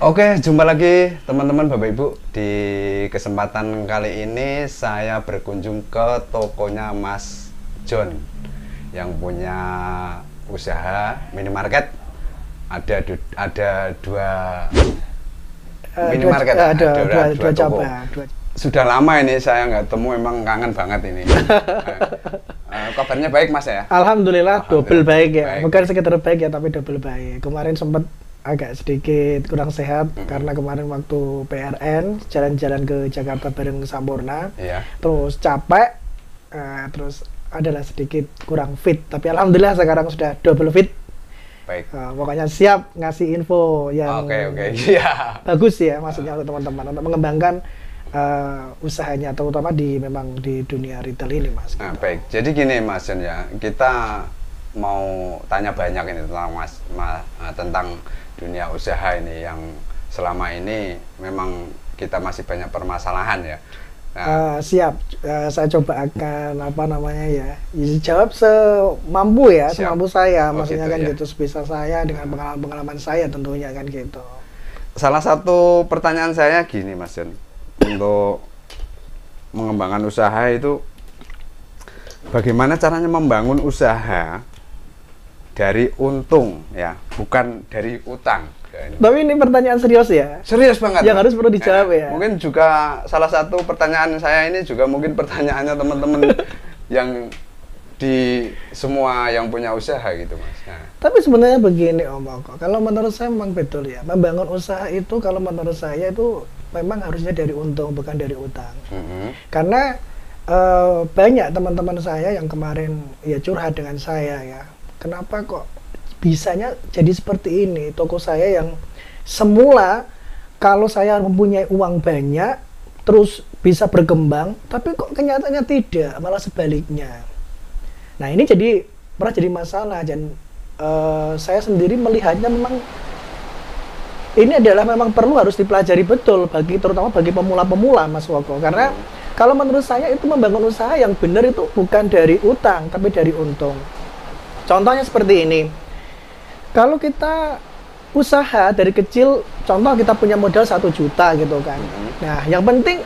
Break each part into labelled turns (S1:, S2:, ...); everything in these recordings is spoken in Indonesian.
S1: Oke, jumpa lagi teman-teman Bapak Ibu. Di kesempatan kali ini saya berkunjung ke tokonya Mas John yang punya usaha minimarket. Ada dua minimarket,
S2: dua
S1: toko.
S2: cabang.
S1: Sudah lama ini saya nggak ketemu, emang kangen banget ini. Kabarnya baik Mas ya?
S2: Alhamdulillah, double baik ya.
S1: Baik.
S2: Bukan sekedar baik ya, tapi double baik. Kemarin sempat agak sedikit kurang sehat karena kemarin waktu PRN jalan-jalan ke Jakarta bareng Sampurna,
S1: Iya.
S2: terus capek, terus adalah sedikit kurang fit. Tapi alhamdulillah sekarang sudah double fit.
S1: Baik.
S2: Pokoknya siap ngasih info yang
S1: Oke, iya.
S2: bagus ya, maksudnya untuk teman-teman untuk mengembangkan usahanya, terutama memang di dunia retail ini, Mas.
S1: Nah,
S2: Gitu.
S1: baik. Jadi gini Mas John ya, kita mau tanya banyak ini tentang dunia usaha ini yang selama ini memang kita masih banyak permasalahan ya. Nah,
S2: Siap, saya coba akan jawab semampu ya,
S1: Siap.
S2: semampu saya,
S1: Oh,
S2: maksudnya
S1: gitu
S2: kan
S1: ya.
S2: gitu, sebisa saya dengan pengalaman saya tentunya kan gitu.
S1: salah satu pertanyaan saya gini Mas John, untuk mengembangkan usaha itu bagaimana caranya membangun usaha dari untung ya, bukan dari utang.
S2: Tapi ini pertanyaan serius ya,
S1: Serius banget.
S2: yang
S1: Mas.
S2: harus perlu dijawab ya.
S1: Mungkin juga salah satu pertanyaan saya ini juga mungkin pertanyaannya teman-teman yang di semua yang punya usaha gitu Mas. Nah,
S2: Tapi sebenarnya begini Om Oko, kalau menurut saya memang betul ya, membangun usaha itu kalau menurut saya itu memang harusnya dari untung bukan dari utang. Karena banyak teman-teman saya yang kemarin ya curhat dengan saya ya, kenapa kok bisanya jadi seperti ini, toko saya yang semula kalau saya mempunyai uang banyak terus bisa berkembang, tapi kok kenyataannya tidak, malah sebaliknya. Nah ini pernah jadi masalah, dan saya sendiri melihatnya memang ini adalah memang perlu harus dipelajari betul terutama bagi pemula-pemula Mas Woko, karena kalau menurut saya itu membangun usaha yang benar itu bukan dari utang tapi dari untung. Contohnya seperti ini, kalau kita usaha dari kecil, contoh kita punya modal 1 juta gitu kan, nah yang penting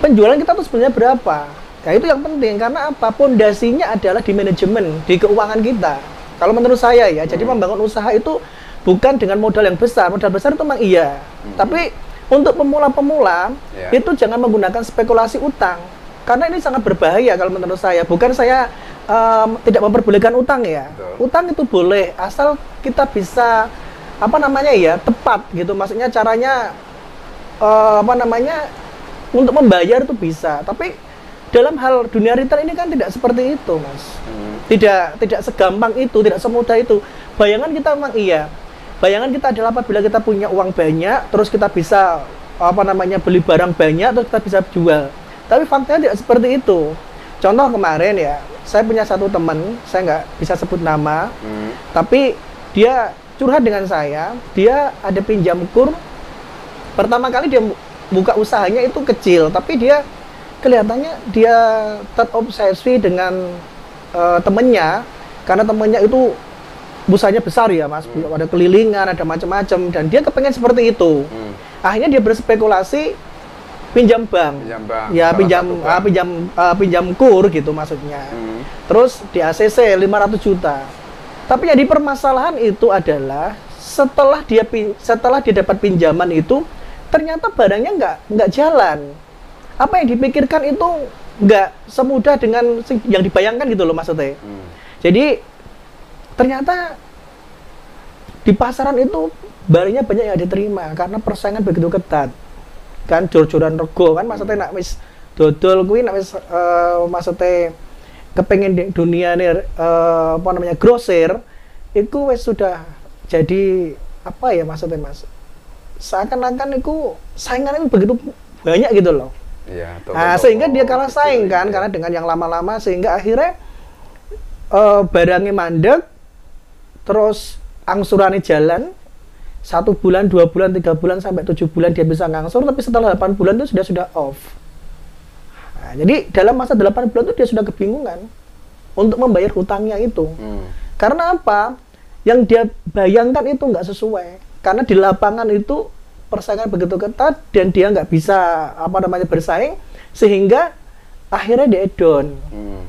S2: penjualan kita tuh sebenarnya berapa. Nah itu yang penting, karena apa? Pondasinya adalah di manajemen, di keuangan kita. Kalau menurut saya ya, jadi membangun usaha itu bukan dengan modal yang besar. Modal besar itu memang iya. Tapi untuk pemula-pemula, itu jangan menggunakan spekulasi utang. Karena ini sangat berbahaya kalau menurut saya. Bukan saya tidak memperbolehkan utang ya.
S1: Betul.
S2: Utang itu boleh, asal kita bisa, tepat gitu. Maksudnya caranya, untuk membayar itu bisa. Tapi dalam hal dunia retail ini kan tidak seperti itu, Mas. Tidak segampang itu, tidak semudah itu. Bayangan kita memang iya. Bayangan kita adalah apabila kita punya uang banyak, terus kita bisa beli barang banyak, terus kita bisa jual. Tapi faktanya tidak seperti itu. Contoh kemarin ya, saya punya satu teman, saya nggak bisa sebut nama, tapi dia curhat dengan saya. Dia ada pinjam kur. Pertama kali dia buka usahanya itu kecil, tapi dia kelihatannya dia terobsesi dengan temennya, karena temennya itu usahanya besar ya Mas, ada kelilingan, ada macam-macam, dan dia kepengen seperti itu. Akhirnya dia berspekulasi pinjam bank, ya pinjam kur gitu maksudnya. Terus di ACC 500 juta. Tapi yang permasalahan itu adalah setelah dia dapat pinjaman itu ternyata barangnya nggak jalan. Apa yang dipikirkan itu nggak semudah dengan yang dibayangkan gitu loh maksudnya. Jadi ternyata di pasaran itu barangnya banyak yang diterima karena persaingan begitu ketat. Kan jor-joran rego kan maksudnya nak wis dodol kuwi nak wis maksudnya kepengen di dunia grosir itu wis sudah jadi maksudnya Mas, seakan-akan itu saingannya begitu banyak gitu loh.
S1: Iya,
S2: Sehingga dia kalah saing kan, karena dengan yang lama-lama, sehingga akhirnya barangnya mandek, terus angsurannya jalan 1 bulan, 2 bulan, 3 bulan, sampai 7 bulan dia bisa ngangsur, tapi setelah 8 bulan itu sudah off. Nah, jadi dalam masa 8 bulan itu dia sudah kebingungan untuk membayar hutangnya itu. Karena apa? Yang dia bayangkan itu nggak sesuai. Karena di lapangan itu persaingan begitu ketat dan dia nggak bisa bersaing, sehingga akhirnya dia down.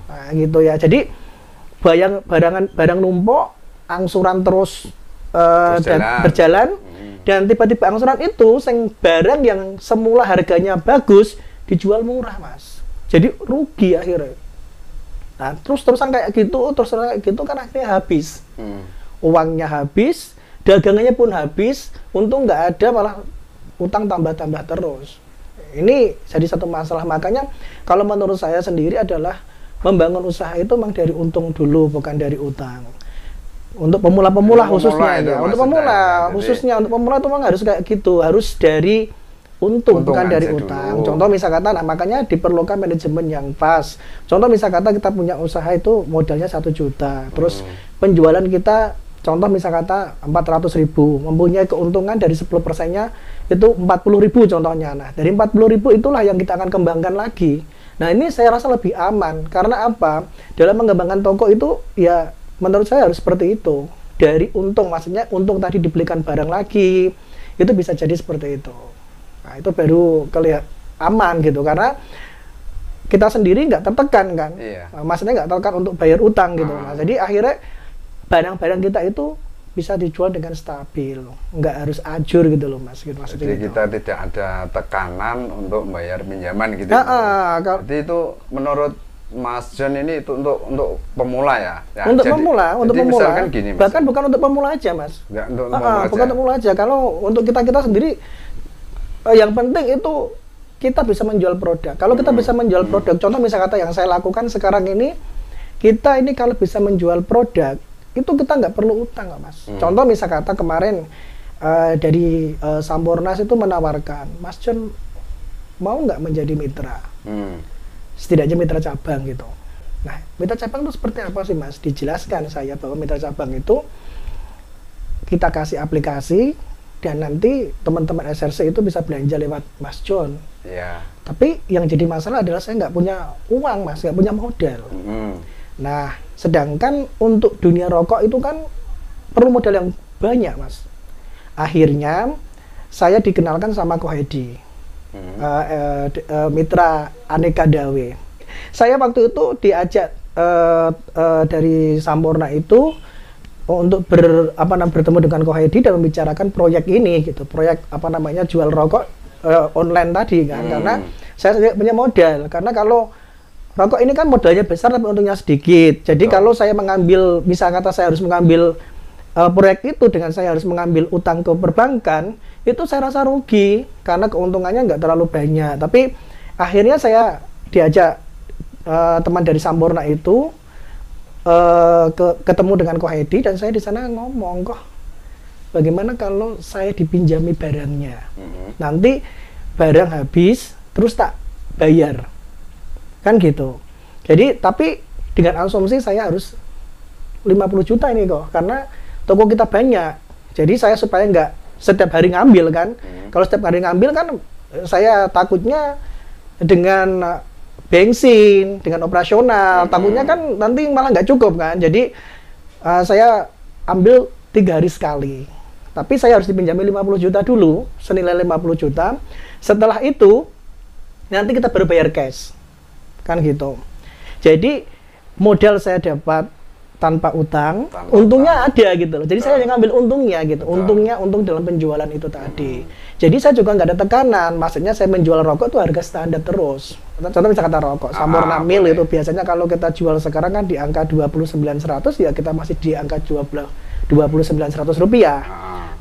S2: Nah, gitu ya. Jadi barang numpuk, angsuran terus berjalan, dan tiba-tiba angsuran itu barang yang semula harganya bagus dijual murah, Mas. Jadi rugi akhirnya. Nah, terus-terusan kayak gitu kan akhirnya habis. Uangnya habis, dagangannya pun habis, untung nggak ada, malah utang tambah-tambah terus. Ini jadi satu masalah. Makanya kalau menurut saya sendiri adalah membangun usaha itu memang dari untung dulu, bukan dari utang. Untuk pemula-pemula khususnya ya, untuk pemula itu memang harus kayak gitu, harus dari untung bukan dari utang. Contoh misal kata, makanya diperlukan manajemen yang pas. Contoh misal kata kita punya usaha itu modalnya 1 juta, terus penjualan kita contoh misal kata 400.000, mempunyai keuntungan dari 10%-nya itu 40.000 contohnya. Nah, dari 40.000 itulah yang kita akan kembangkan lagi. Nah, ini saya rasa lebih aman. Karena apa? Dalam mengembangkan toko itu, ya menurut saya harus seperti itu. Dari untung, maksudnya untung tadi dibelikan barang lagi, itu bisa jadi seperti itu. Nah, itu baru kelihatan aman gitu. Karena kita sendiri nggak tertekan kan. Maksudnya nggak tertekan untuk bayar utang gitu. Nah, jadi akhirnya barang-barang kita itu bisa dijual dengan stabil, nggak harus ajur gitu loh, Mas. Gitu, maksudnya
S1: jadi
S2: gitu.
S1: kita tidak ada tekanan untuk membayar pinjaman gitu. Jadi itu menurut Mas John ini itu untuk pemula ya?
S2: Untuk pemula.
S1: Misalkan gini, Mas.
S2: Bahkan bukan untuk pemula aja, Mas.
S1: Nggak, untuk pemula aja.
S2: Bukan untuk pemula aja. Kalau untuk kita sendiri, yang penting itu kita bisa menjual produk. Kalau kita bisa menjual produk, contoh misal kata yang saya lakukan sekarang ini, kita ini kalau bisa menjual produk, itu kita nggak perlu utang, Mas. Contoh misal kata kemarin dari Sampurnas itu menawarkan, Mas John mau nggak menjadi mitra, setidaknya mitra cabang gitu. Nah, mitra cabang itu seperti apa sih, Mas? Dijelaskan saya bahwa mitra cabang itu kita kasih aplikasi dan nanti teman-teman SRC itu bisa belanja lewat Mas John. Tapi yang jadi masalah adalah saya nggak punya uang, Mas, nggak punya modal. Nah, sedangkan untuk dunia rokok itu kan perlu modal yang banyak, Mas. Akhirnya saya dikenalkan sama Ko Hedi, mitra Aneka Dawe. Saya waktu itu diajak dari Sampurna itu untuk bertemu dengan Ko Hedi dan membicarakan proyek ini gitu, proyek jual rokok online tadi kan. Karena saya tidak punya modal, karena kalau rokok ini kan modalnya besar tapi untungnya sedikit. Jadi kalau saya mengambil, misal kata saya harus mengambil proyek itu dengan saya harus mengambil utang ke perbankan, itu saya rasa rugi karena keuntungannya nggak terlalu banyak. Tapi akhirnya saya diajak teman dari Sampurna itu ketemu dengan Ko Hedi dan saya di sana ngomong, kok bagaimana kalau saya dipinjami barangnya, nanti barang habis terus tak bayar. Kan gitu. Jadi, tapi dengan asumsi saya harus 50 juta ini kok, karena toko kita banyak. Jadi saya supaya nggak setiap hari ngambil kan. Kalau setiap hari ngambil kan saya takutnya dengan bensin, dengan operasional, takutnya kan nanti malah nggak cukup kan. Jadi saya ambil 3 hari sekali. Tapi saya harus dipinjami 50 juta dulu, senilai 50 juta. Setelah itu nanti kita baru bayar cash. Kan gitu. Jadi modal saya dapat tanpa utang, untungnya ada gitu loh. Jadi saya yang ngambil untungnya gitu. Untung dalam penjualan itu tadi. Jadi saya juga nggak ada tekanan. Maksudnya saya menjual rokok itu harga standar terus. Contoh misalnya kata rokok Sampurna Mil itu biasanya kalau kita jual sekarang kan di angka 29.100, ya kita masih di angka 29.100 rupiah.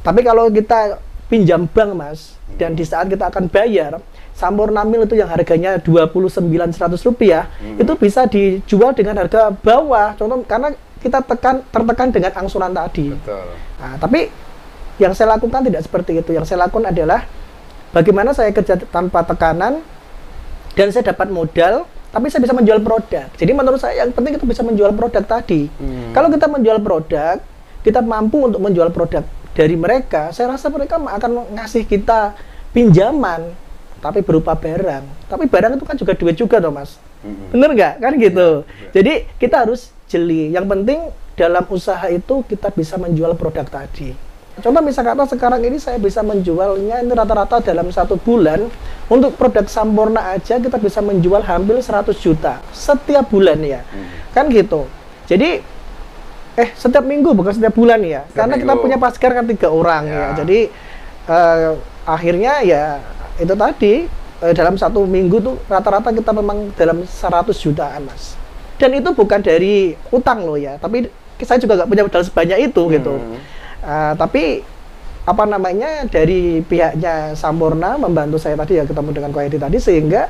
S2: Tapi kalau kita pinjam bank, Mas, dan di saat kita akan bayar, Sampurna Mil itu yang harganya 29.100 rupiah, itu bisa dijual dengan harga bawah. Contoh karena kita tertekan dengan angsuran tadi. Nah, tapi yang saya lakukan tidak seperti itu. Yang saya lakukan adalah bagaimana saya kerja tanpa tekanan dan saya dapat modal, tapi saya bisa menjual produk. Jadi menurut saya yang penting kita bisa menjual produk tadi. Kalau kita menjual produk, kita mampu untuk menjual produk dari mereka, saya rasa mereka akan ngasih kita pinjaman, tapi berupa barang. Tapi barang itu kan juga duit juga toh, Mas. Bener nggak? Kan gitu. Jadi kita harus jeli. Yang penting dalam usaha itu kita bisa menjual produk tadi. contoh misal kata sekarang ini saya bisa menjualnya ini rata-rata dalam 1 bulan untuk produk Sampurna aja kita bisa menjual hampir 100 juta setiap bulan ya. Kan gitu. Jadi setiap minggu bukan setiap bulan ya. Karena kita punya paskar kan 3 orang ya. Jadi akhirnya ya itu tadi dalam 1 minggu tuh rata-rata kita memang dalam 100 jutaan Mas. Dan itu bukan dari utang loh ya, tapi saya juga nggak punya modal sebanyak itu gitu. Tapi apa namanya dari pihaknya Sampurna membantu saya tadi ya ketemu dengan Ko Edi tadi sehingga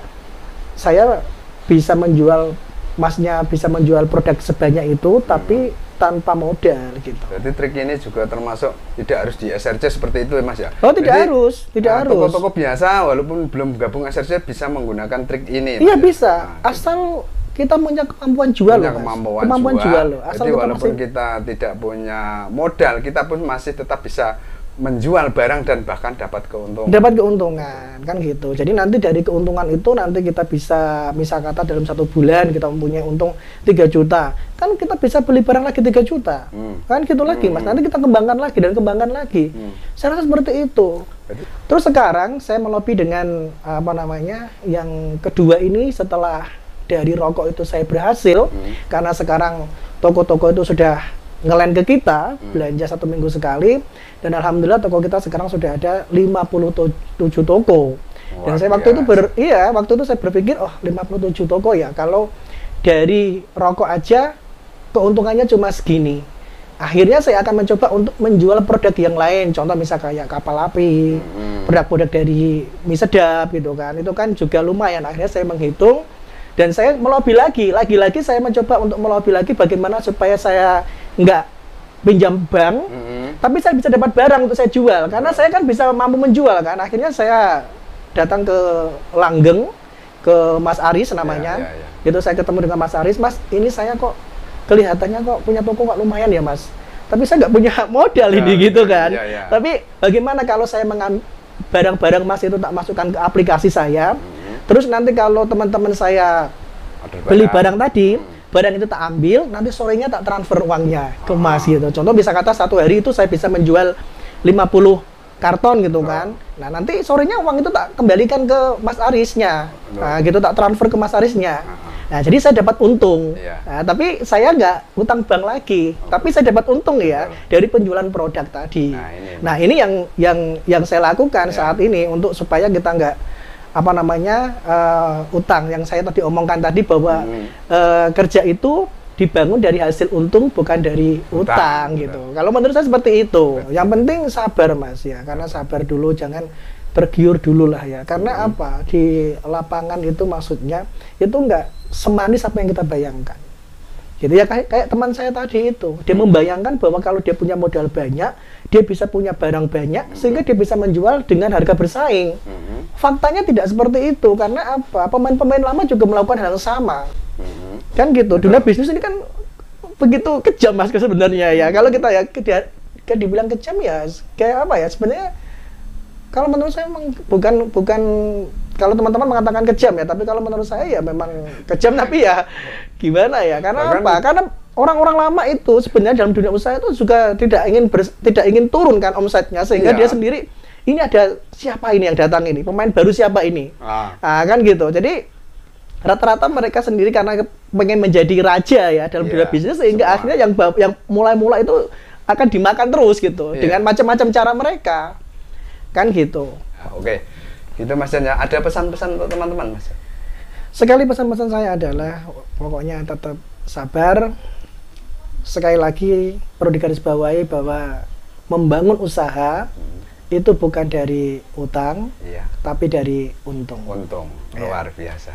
S2: saya bisa menjual Masnya bisa menjual produk sebanyak itu tapi tanpa modal gitu.
S1: Jadi trik ini juga termasuk tidak harus di SRC seperti itu ya Mas ya?
S2: Oh tidak harus, tidak harus.
S1: Toko-toko biasa walaupun belum gabung SRC bisa menggunakan trik ini.
S2: Iya bisa, asal kita punya kemampuan jual loh,
S1: kemampuan jual loh.
S2: Asal
S1: jadi walaupun kita tidak punya modal, kita pun masih tetap bisa menjual barang dan bahkan dapat keuntungan.
S2: Dapat keuntungan, kan gitu. Jadi nanti dari keuntungan itu nanti kita bisa, misal kata dalam 1 bulan kita mempunyai untung 3 juta, kan kita bisa beli barang lagi 3 juta, kan gitu lagi Mas. Nanti kita kembangkan lagi dan kembangkan lagi. Saya rasa seperti itu. Terus sekarang saya melobi dengan apa namanya yang kedua ini setelah dari rokok itu saya berhasil karena sekarang toko-toko itu sudah ngelend ke kita belanja 1 minggu sekali dan alhamdulillah toko kita sekarang sudah ada 57 toko. Dan saya waktu itu waktu itu saya berpikir 57 toko ya kalau dari rokok aja keuntungannya cuma segini. Akhirnya saya akan mencoba untuk menjual produk yang lain, contoh misal kayak kapal api, produk-produk dari mie sedap gitu kan. Itu kan juga lumayan. Akhirnya saya menghitung dan saya melobi lagi saya mencoba untuk melobi lagi bagaimana supaya saya nggak pinjam bank, tapi saya bisa dapat barang untuk saya jual, karena saya kan bisa mampu menjual kan. Akhirnya saya datang ke Langgeng, ke Mas Aris namanya, itu saya ketemu dengan Mas Aris, Mas ini saya kok kelihatannya kok punya toko kok lumayan ya Mas, tapi saya nggak punya modal ini gitu kan. Tapi bagaimana kalau saya mengambil barang-barang Mas itu tak masukkan ke aplikasi saya, terus nanti kalau teman-teman saya beli barang tadi, barang itu tak ambil, nanti sorenya tak transfer uangnya ke Mas gitu. Contoh bisa kata 1 hari itu saya bisa menjual 50 karton gitu kan. Nah nanti sorenya uang itu tak kembalikan ke Mas Arisnya, gitu tak transfer ke Mas Arisnya. Nah jadi saya dapat untung. Nah, tapi saya nggak utang bank lagi, tapi saya dapat untung ya dari penjualan produk tadi. Nah ini yang saya lakukan saat ini untuk supaya kita nggak apa namanya utang yang saya tadi omongkan tadi bahwa kerja itu dibangun dari hasil untung bukan dari utang gitu. Kalau menurut saya seperti itu. Yang penting sabar Mas ya, karena sabar dulu, jangan tergiur dulu lah ya. Karena apa di lapangan itu maksudnya itu nggak semanis apa yang kita bayangkan. Gitu ya kayak teman saya tadi itu, dia membayangkan bahwa kalau dia punya modal banyak, dia bisa punya barang banyak sehingga dia bisa menjual dengan harga bersaing. Faktanya tidak seperti itu, karena apa? Pemain-pemain lama juga melakukan hal yang sama. Kan gitu. Dunia bisnis ini kan begitu kejam Mas sebenarnya ya. Kalau kita ya kayak dibilang kejam ya kayak apa ya? Sebenarnya kalau menurut saya memang bukan kalau teman-teman mengatakan kejam ya, tapi kalau menurut saya ya memang kejam, tapi ya gimana ya? Karena apa? Karena orang-orang lama itu sebenarnya dalam dunia usaha itu juga tidak ingin turun kan omsetnya, sehingga dia sendiri ini ada siapa ini yang datang ini, pemain baru siapa ini, kan gitu. Jadi rata-rata mereka sendiri karena pengen menjadi raja ya dalam dunia bisnis, sehingga akhirnya yang mulai-mulai itu akan dimakan terus gitu dengan macam-macam cara mereka, kan gitu.
S1: Oke. Gitu Mas Jan ya. Ada pesan-pesan untuk teman-teman Mas?
S2: Sekali pesan-pesan saya adalah pokoknya tetap sabar. Sekali lagi perlu digarisbawahi bahwa membangun usaha itu bukan dari utang, tapi dari untung.
S1: Untung luar biasa.